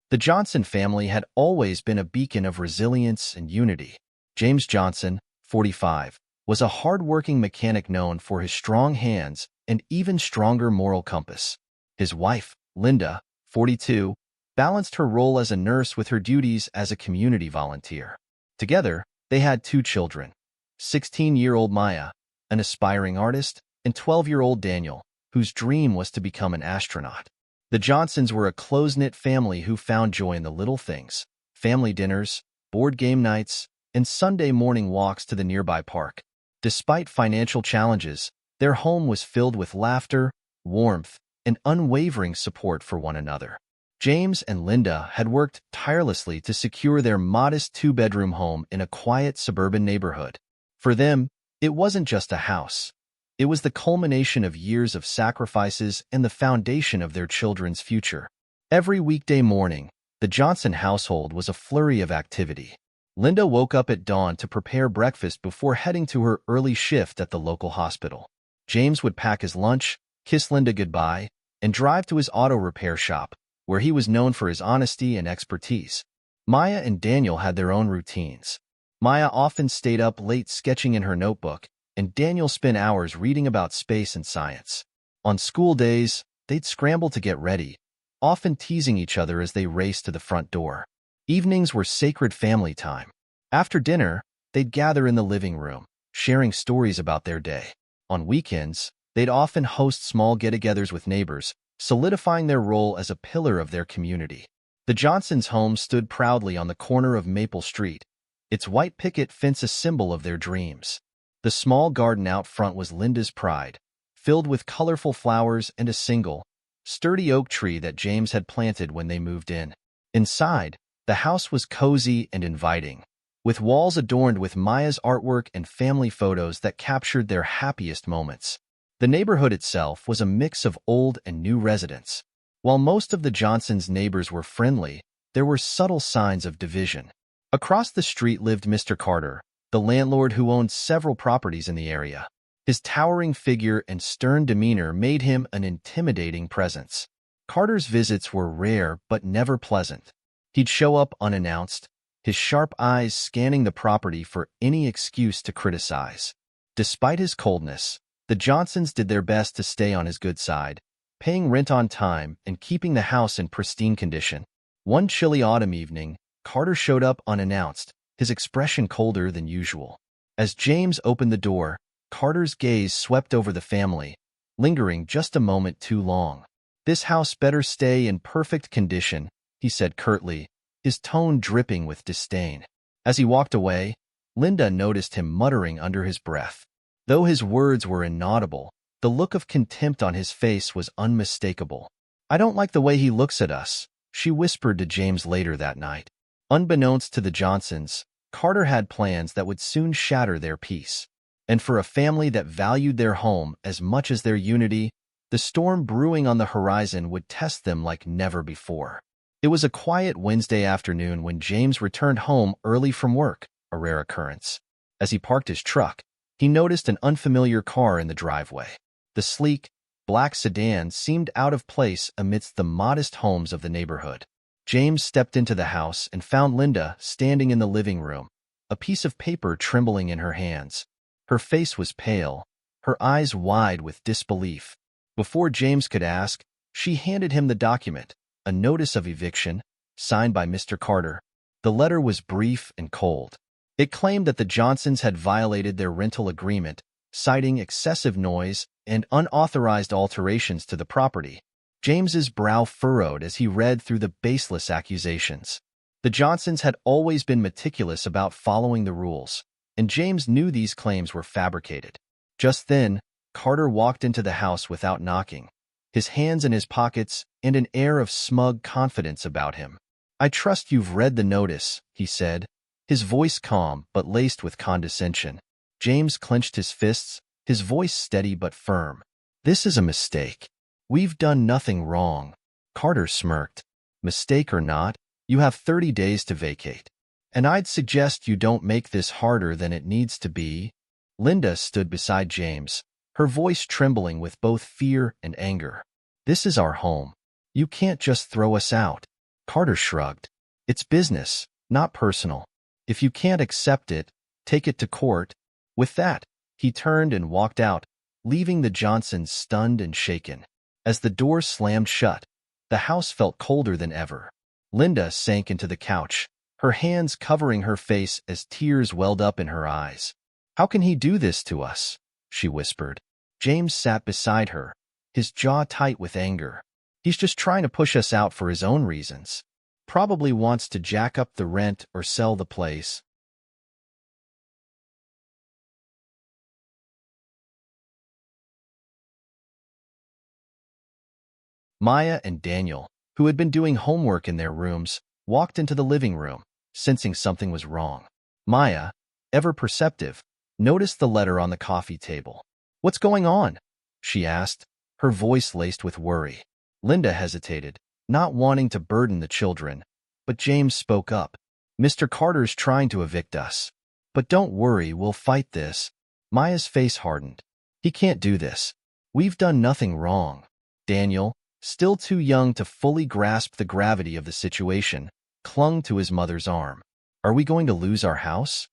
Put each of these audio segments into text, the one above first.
The Johnson family had always been a beacon of resilience and unity. James Johnson, 45, was a hard-working mechanic known for his strong hands and even stronger moral compass. His wife, Linda, 42, balanced her role as a nurse with her duties as a community volunteer. Together, they had 2 children, 16-year-old Maya, an aspiring artist, and 12-year-old Daniel, whose dream was to become an astronaut. The Johnsons were a close-knit family who found joy in the little things: family dinners, board game nights, and Sunday morning walks to the nearby park. Despite financial challenges, their home was filled with laughter, warmth, and unwavering support for one another. James and Linda had worked tirelessly to secure their modest 2-bedroom home in a quiet suburban neighborhood. For them, it wasn't just a house. It was the culmination of years of sacrifices and the foundation of their children's future. Every weekday morning, the Johnson household was a flurry of activity. Linda woke up at dawn to prepare breakfast before heading to her early shift at the local hospital. James would pack his lunch, kiss Linda goodbye, and drive to his auto repair shop, where he was known for his honesty and expertise. Maya and Daniel had their own routines. Maya often stayed up late sketching in her notebook, and Daniel spent hours reading about space and science. On school days, they'd scramble to get ready, often teasing each other as they raced to the front door. Evenings were sacred family time. After dinner, they'd gather in the living room, sharing stories about their day. On weekends, they'd often host small get-togethers with neighbors, solidifying their role as a pillar of their community. The Johnsons' home stood proudly on the corner of Maple Street, its white picket fence a symbol of their dreams. The small garden out front was Linda's pride, filled with colorful flowers and a single, sturdy oak tree that James had planted when they moved in. Inside, the house was cozy and inviting, with walls adorned with Maya's artwork and family photos that captured their happiest moments. The neighborhood itself was a mix of old and new residents. While most of the Johnsons' neighbors were friendly, there were subtle signs of division. Across the street lived Mr. Carter, the landlord who owned several properties in the area. His towering figure and stern demeanor made him an intimidating presence. Carter's visits were rare but never pleasant. He'd show up unannounced, his sharp eyes scanning the property for any excuse to criticize. Despite his coldness, the Johnsons did their best to stay on his good side, paying rent on time and keeping the house in pristine condition. One chilly autumn evening, Carter showed up unannounced, his expression colder than usual. As James opened the door, Carter's gaze swept over the family, lingering just a moment too long. "This house better stay in perfect condition," he said curtly, his tone dripping with disdain. As he walked away, Linda noticed him muttering under his breath. Though his words were inaudible, the look of contempt on his face was unmistakable. "I don't like the way he looks at us," she whispered to James later that night. Unbeknownst to the Johnsons, Carter had plans that would soon shatter their peace. And for a family that valued their home as much as their unity, the storm brewing on the horizon would test them like never before. It was a quiet Wednesday afternoon when James returned home early from work, a rare occurrence. As he parked his truck, he noticed an unfamiliar car in the driveway. The sleek, black sedan seemed out of place amidst the modest homes of the neighborhood. James stepped into the house and found Linda standing in the living room, a piece of paper trembling in her hands. Her face was pale, her eyes wide with disbelief. Before James could ask, she handed him the document, a notice of eviction, signed by Mr. Carter. The letter was brief and cold. It claimed that the Johnsons had violated their rental agreement, citing excessive noise and unauthorized alterations to the property. James's brow furrowed as he read through the baseless accusations. The Johnsons had always been meticulous about following the rules, and James knew these claims were fabricated. Just then, Carter walked into the house without knocking, his hands in his pockets and an air of smug confidence about him. "I trust you've read the notice," he said, his voice calm but laced with condescension. James clenched his fists, his voice steady but firm. "This is a mistake. We've done nothing wrong." Carter smirked. "Mistake or not, you have 30 days to vacate. And I'd suggest you don't make this harder than it needs to be." Linda stood beside James, her voice trembling with both fear and anger. "This is our home. You can't just throw us out." Carter shrugged. It's business, not personal. If you can't accept it, take it to court. With that, he turned and walked out, leaving the Johnsons stunned and shaken. As the door slammed shut, the house felt colder than ever. Linda sank into the couch, her hands covering her face as tears welled up in her eyes. "How can he do this to us?" she whispered. James sat beside her, his jaw tight with anger. "He's just trying to push us out for his own reasons. Probably wants to jack up the rent or sell the place." Maya and Daniel, who had been doing homework in their rooms, walked into the living room, sensing something was wrong. Maya, ever perceptive, noticed the letter on the coffee table. "What's going on?" she asked, her voice laced with worry. Linda hesitated, not wanting to burden the children, but James spoke up. "Mr. Carter's trying to evict us. But don't worry, we'll fight this." Maya's face hardened. "He can't do this. We've done nothing wrong." Daniel, still too young to fully grasp the gravity of the situation, clung to his mother's arm. "Are we going to lose our house?"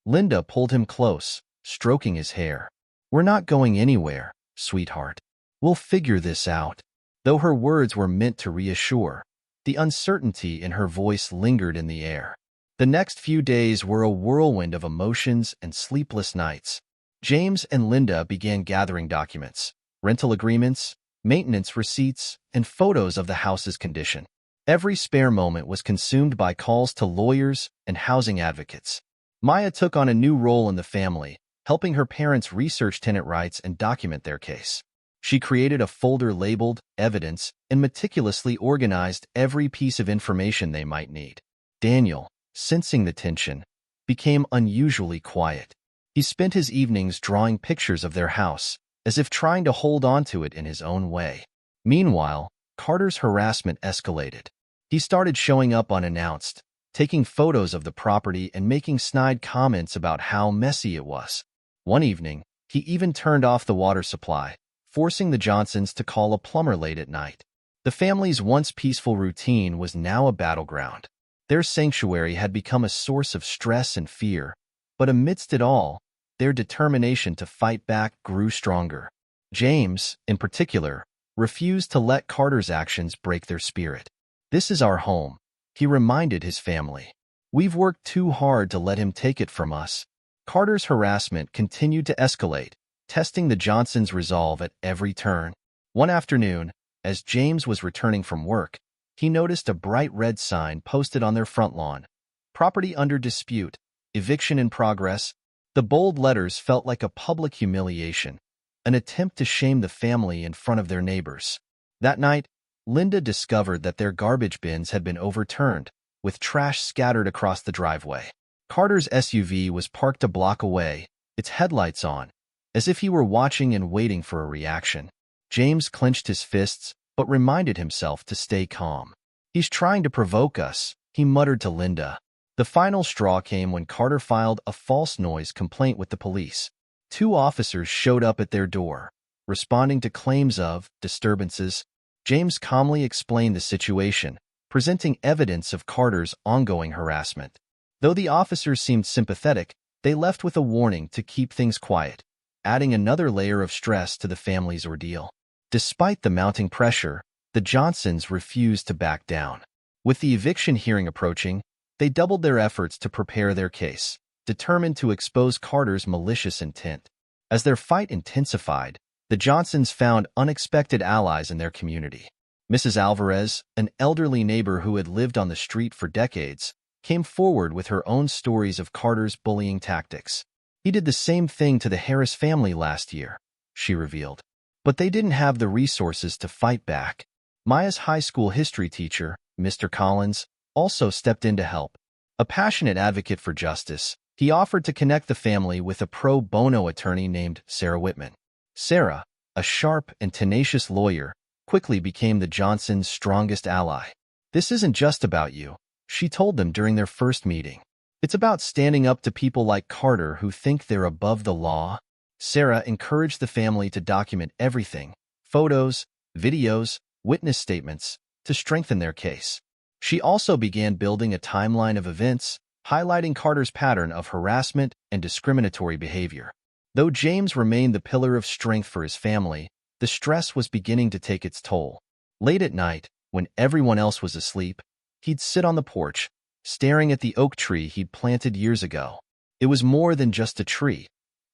Linda pulled him close, stroking his hair. "We're not going anywhere, sweetheart. We'll figure this out." Though her words were meant to reassure, the uncertainty in her voice lingered in the air. The next few days were a whirlwind of emotions and sleepless nights. James and Linda began gathering documents, rental agreements, maintenance receipts, and photos of the house's condition. Every spare moment was consumed by calls to lawyers and housing advocates. Maya took on a new role in the family, helping her parents research tenant rights and document their case. She created a folder labeled Evidence and meticulously organized every piece of information they might need. Daniel, sensing the tension, became unusually quiet. He spent his evenings drawing pictures of their house, as if trying to hold on to it in his own way. Meanwhile, Carter's harassment escalated. He started showing up unannounced, taking photos of the property and making snide comments about how messy it was. One evening, he even turned off the water supply, forcing the Johnsons to call a plumber late at night. The family's once peaceful routine was now a battleground. Their sanctuary had become a source of stress and fear, but amidst it all, their determination to fight back grew stronger. James, in particular, refused to let Carter's actions break their spirit. "This is our home," he reminded his family. "We've worked too hard to let him take it from us." Carter's harassment continued to escalate, testing the Johnsons' resolve at every turn. One afternoon, as James was returning from work, he noticed a bright red sign posted on their front lawn. "Property under dispute. Eviction in progress." The bold letters felt like a public humiliation, an attempt to shame the family in front of their neighbors. That night, Linda discovered that their garbage bins had been overturned, with trash scattered across the driveway. Carter's SUV was parked a block away, its headlights on, as if he were watching and waiting for a reaction. James clenched his fists, but reminded himself to stay calm. "He's trying to provoke us," he muttered to Linda. The final straw came when Carter filed a false noise complaint with the police. 2 officers showed up at their door, responding to claims of disturbances. James calmly explained the situation, presenting evidence of Carter's ongoing harassment. Though the officers seemed sympathetic, they left with a warning to keep things quiet, adding another layer of stress to the family's ordeal. Despite the mounting pressure, the Johnsons refused to back down. With the eviction hearing approaching, they doubled their efforts to prepare their case, determined to expose Carter's malicious intent. As their fight intensified, the Johnsons found unexpected allies in their community. Mrs. Alvarez, an elderly neighbor who had lived on the street for decades, came forward with her own stories of Carter's bullying tactics. "He did the same thing to the Harris family last year," she revealed. But they didn't have the resources to fight back. Maya's high school history teacher, Mr. Collins, also stepped in to help. A passionate advocate for justice, he offered to connect the family with a pro bono attorney named Sarah Whitman. Sarah, a sharp and tenacious lawyer, quickly became the Johnsons' strongest ally. "This isn't just about you," she told them during their first meeting. "It's about standing up to people like Carter who think they're above the law." Sarah encouraged the family to document everything, photos, videos, witness statements, to strengthen their case. She also began building a timeline of events, highlighting Carter's pattern of harassment and discriminatory behavior. Though James remained the pillar of strength for his family, the stress was beginning to take its toll. Late at night, when everyone else was asleep, he'd sit on the porch, staring at the oak tree he'd planted years ago. It was more than just a tree.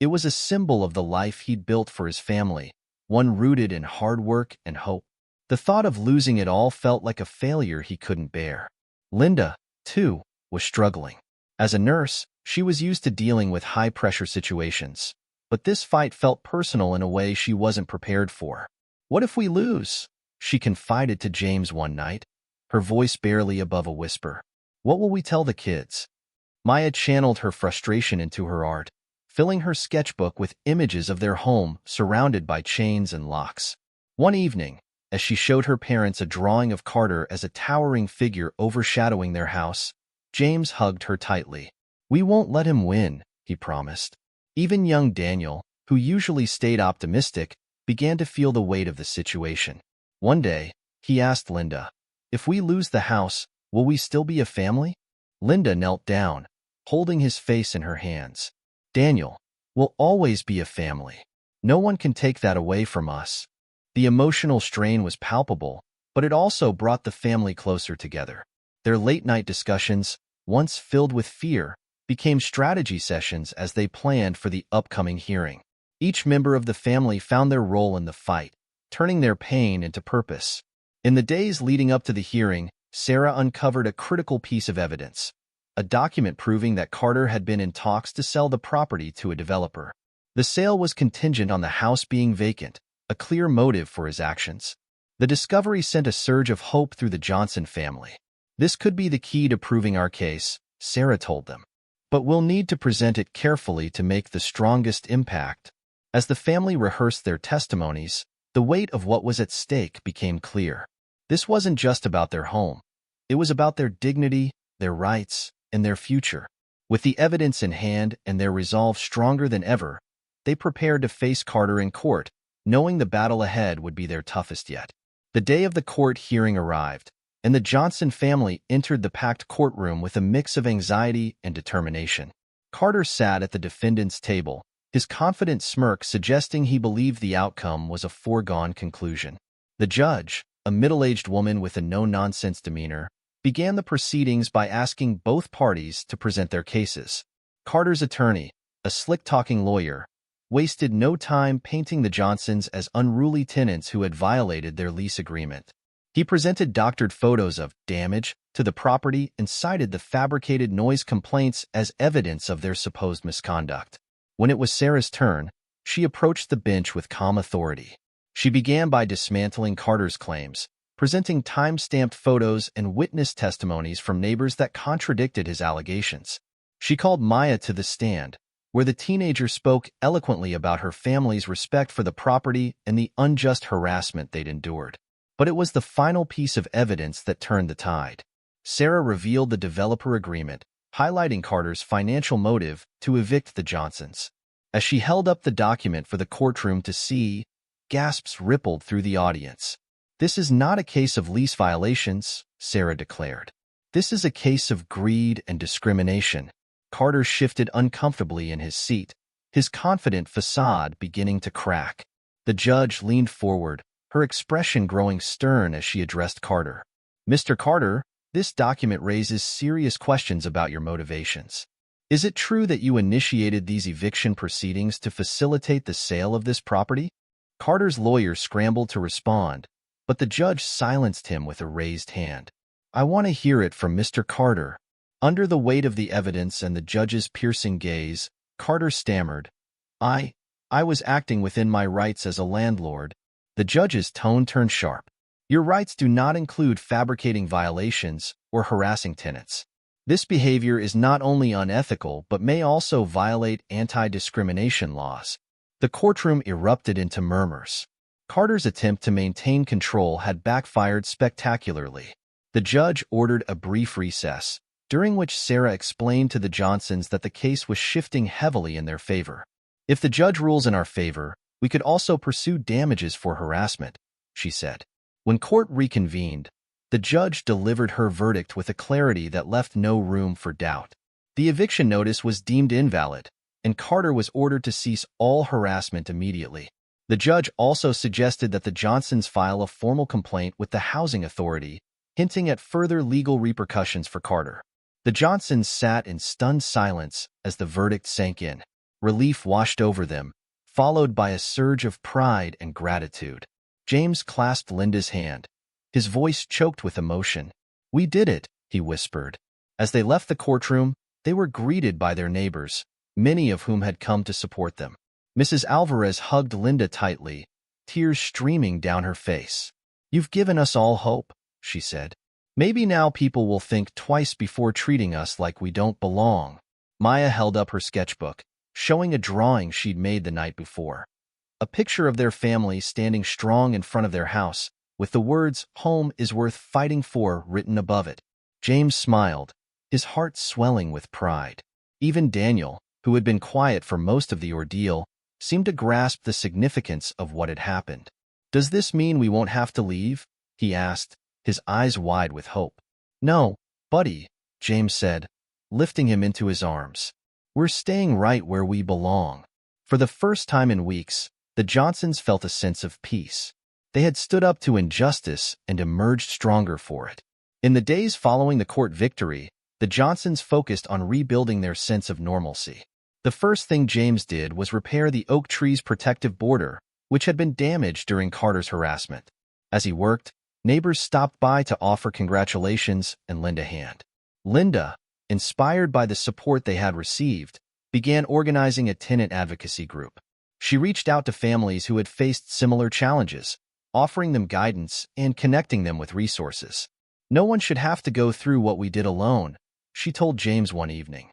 It was a symbol of the life he'd built for his family, one rooted in hard work and hope. The thought of losing it all felt like a failure he couldn't bear. Linda, too, was struggling. As a nurse, she was used to dealing with high-pressure situations, but this fight felt personal in a way she wasn't prepared for. "What if we lose?" she confided to James one night, her voice barely above a whisper. "What will we tell the kids?" Maya channeled her frustration into her art, filling her sketchbook with images of their home surrounded by chains and locks. One evening, as she showed her parents a drawing of Carter as a towering figure overshadowing their house, James hugged her tightly. "We won't let him win," he promised. Even young Daniel, who usually stayed optimistic, began to feel the weight of the situation. One day, he asked Linda, "If we lose the house, will we still be a family?" Linda knelt down, holding his face in her hands. "Daniel, we'll always be a family. No one can take that away from us." The emotional strain was palpable, but it also brought the family closer together. Their late-night discussions, once filled with fear, became strategy sessions as they planned for the upcoming hearing. Each member of the family found their role in the fight, turning their pain into purpose. In the days leading up to the hearing, Sarah uncovered a critical piece of evidence, a document proving that Carter had been in talks to sell the property to a developer. The sale was contingent on the house being vacant, a clear motive for his actions. The discovery sent a surge of hope through the Johnson family. "This could be the key to proving our case," Sarah told them. "But we'll need to present it carefully to make the strongest impact." As the family rehearsed their testimonies, the weight of what was at stake became clear. This wasn't just about their home. It was about their dignity, their rights, and their future. With the evidence in hand and their resolve stronger than ever, they prepared to face Carter in court, knowing the battle ahead would be their toughest yet. The day of the court hearing arrived, and the Johnson family entered the packed courtroom with a mix of anxiety and determination. Carter sat at the defendant's table, his confident smirk suggesting he believed the outcome was a foregone conclusion. The judge, a middle-aged woman with a no-nonsense demeanor, began the proceedings by asking both parties to present their cases. Carter's attorney, a slick-talking lawyer, wasted no time painting the Johnsons as unruly tenants who had violated their lease agreement. He presented doctored photos of damage to the property and cited the fabricated noise complaints as evidence of their supposed misconduct. When it was Sarah's turn, she approached the bench with calm authority. She began by dismantling Carter's claims, presenting time-stamped photos and witness testimonies from neighbors that contradicted his allegations. She called Maya to the stand, where the teenager spoke eloquently about her family's respect for the property and the unjust harassment they'd endured. But it was the final piece of evidence that turned the tide. Sarah revealed the developer agreement, highlighting Carter's financial motive to evict the Johnsons. As she held up the document for the courtroom to see, gasps rippled through the audience. "This is not a case of lease violations," Sarah declared. "This is a case of greed and discrimination." Carter shifted uncomfortably in his seat, his confident facade beginning to crack. The judge leaned forward, her expression growing stern as she addressed Carter. "Mr. Carter, this document raises serious questions about your motivations. Is it true that you initiated these eviction proceedings to facilitate the sale of this property?" Carter's lawyer scrambled to respond, but the judge silenced him with a raised hand. "I want to hear it from Mr. Carter." Under the weight of the evidence and the judge's piercing gaze, Carter stammered, I was acting within my rights as a landlord." The judge's tone turned sharp. "Your rights do not include fabricating violations or harassing tenants. This behavior is not only unethical but may also violate anti-discrimination laws." The courtroom erupted into murmurs. Carter's attempt to maintain control had backfired spectacularly. The judge ordered a brief recess, during which Sarah explained to the Johnsons that the case was shifting heavily in their favor. "If the judge rules in our favor, we could also pursue damages for harassment," she said. When court reconvened, The judge delivered her verdict with a clarity that left no room for doubt. The eviction notice was deemed invalid, and Carter was ordered to cease all harassment immediately. The judge also suggested that the Johnsons file a formal complaint with the Housing Authority, hinting at further legal repercussions for Carter. The Johnsons sat in stunned silence as the verdict sank in. Relief washed over them, followed by a surge of pride and gratitude. James clasped Linda's hand. His voice choked with emotion. "We did it," he whispered. As they left the courtroom, they were greeted by their neighbors, many of whom had come to support them. Mrs. Alvarez hugged Linda tightly, tears streaming down her face. "You've given us all hope," she said. "Maybe now people will think twice before treating us like we don't belong." Maya held up her sketchbook, showing a drawing she'd made the night before. A picture of their family standing strong in front of their house, with the words, "Home is worth fighting for," written above it. James smiled, his heart swelling with pride. Even Daniel, who had been quiet for most of the ordeal, seemed to grasp the significance of what had happened. "Does this mean we won't have to leave?" he asked, his eyes wide with hope. "No, buddy," James said, lifting him into his arms. "We're staying right where we belong." For the first time in weeks, the Johnsons felt a sense of peace. They had stood up to injustice and emerged stronger for it. In the days following the court victory, the Johnsons focused on rebuilding their sense of normalcy. The first thing James did was repair the oak tree's protective border, which had been damaged during Carter's harassment. As he worked, neighbors stopped by to offer congratulations and lend a hand. Linda, inspired by the support they had received, began organizing a tenant advocacy group. She reached out to families who had faced similar challenges, offering them guidance and connecting them with resources. "No one should have to go through what we did alone," she told James one evening.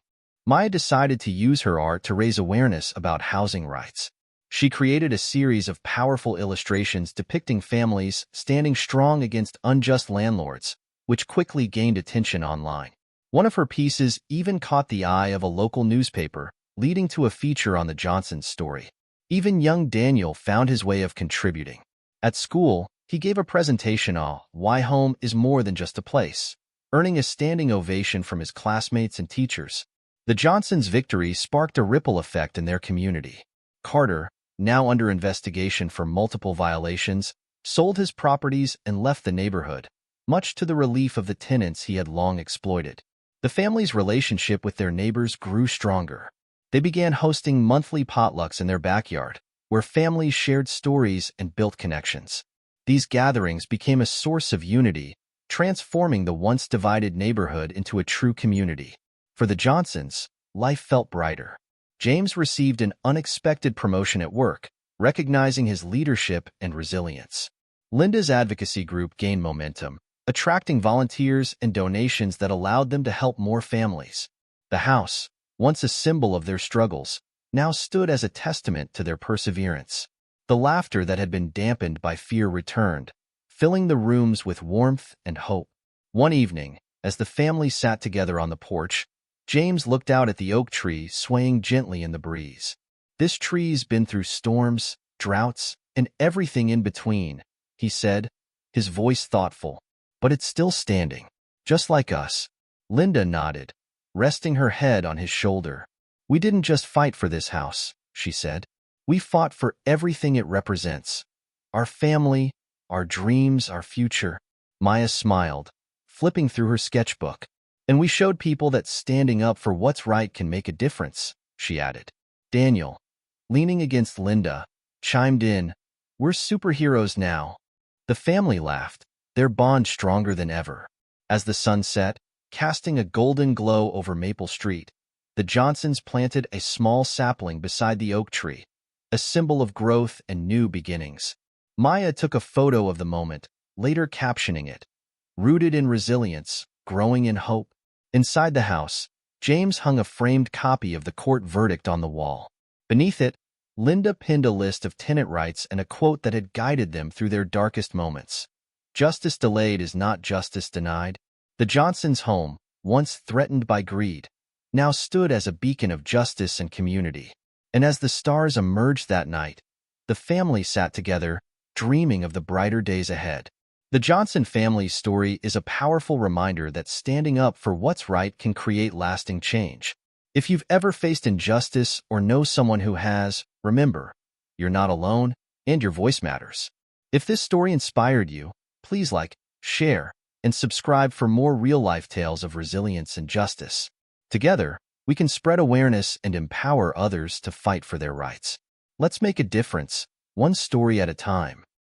Maya decided to use her art to raise awareness about housing rights. She created a series of powerful illustrations depicting families standing strong against unjust landlords, which quickly gained attention online. One of her pieces even caught the eye of a local newspaper, leading to a feature on the Johnsons' story. Even young Daniel found his way of contributing. At school, he gave a presentation on why home is more than just a place, earning a standing ovation from his classmates and teachers. The Johnsons' victory sparked a ripple effect in their community. Carter, now under investigation for multiple violations, sold his properties and left the neighborhood, much to the relief of the tenants he had long exploited. The family's relationship with their neighbors grew stronger. They began hosting monthly potlucks in their backyard, where families shared stories and built connections. These gatherings became a source of unity, transforming the once divided neighborhood into a true community. For the Johnsons, life felt brighter. James received an unexpected promotion at work, recognizing his leadership and resilience. Linda's advocacy group gained momentum, attracting volunteers and donations that allowed them to help more families. The house, once a symbol of their struggles, now stood as a testament to their perseverance. The laughter that had been dampened by fear returned, filling the rooms with warmth and hope. One evening, as the family sat together on the porch, James looked out at the oak tree swaying gently in the breeze. "This tree's been through storms, droughts, and everything in between," he said, his voice thoughtful. "But it's still standing, just like us." Linda nodded, resting her head on his shoulder. "We didn't just fight for this house," she said. "We fought for everything it represents. Our family, our dreams, our future." Maya smiled, flipping through her sketchbook. "And we showed people that standing up for what's right can make a difference," she added. Daniel, leaning against Linda, chimed in, "We're superheroes now." The family laughed, their bond stronger than ever. As the sun set, casting a golden glow over Maple Street, the Johnsons planted a small sapling beside the oak tree, a symbol of growth and new beginnings. Maya took a photo of the moment, later captioning it, "Rooted in resilience, growing in hope." Inside the house, James hung a framed copy of the court verdict on the wall. Beneath it, Linda pinned a list of tenant rights and a quote that had guided them through their darkest moments. "Justice delayed is not justice denied." The Johnsons' home, once threatened by greed, now stood as a beacon of justice and community. And as the stars emerged that night, the family sat together, dreaming of the brighter days ahead. The Johnson family's story is a powerful reminder that standing up for what's right can create lasting change. If you've ever faced injustice or know someone who has, remember, you're not alone, and your voice matters. If this story inspired you, please like, share, and subscribe for more real-life tales of resilience and justice. Together, we can spread awareness and empower others to fight for their rights. Let's make a difference, one story at a time.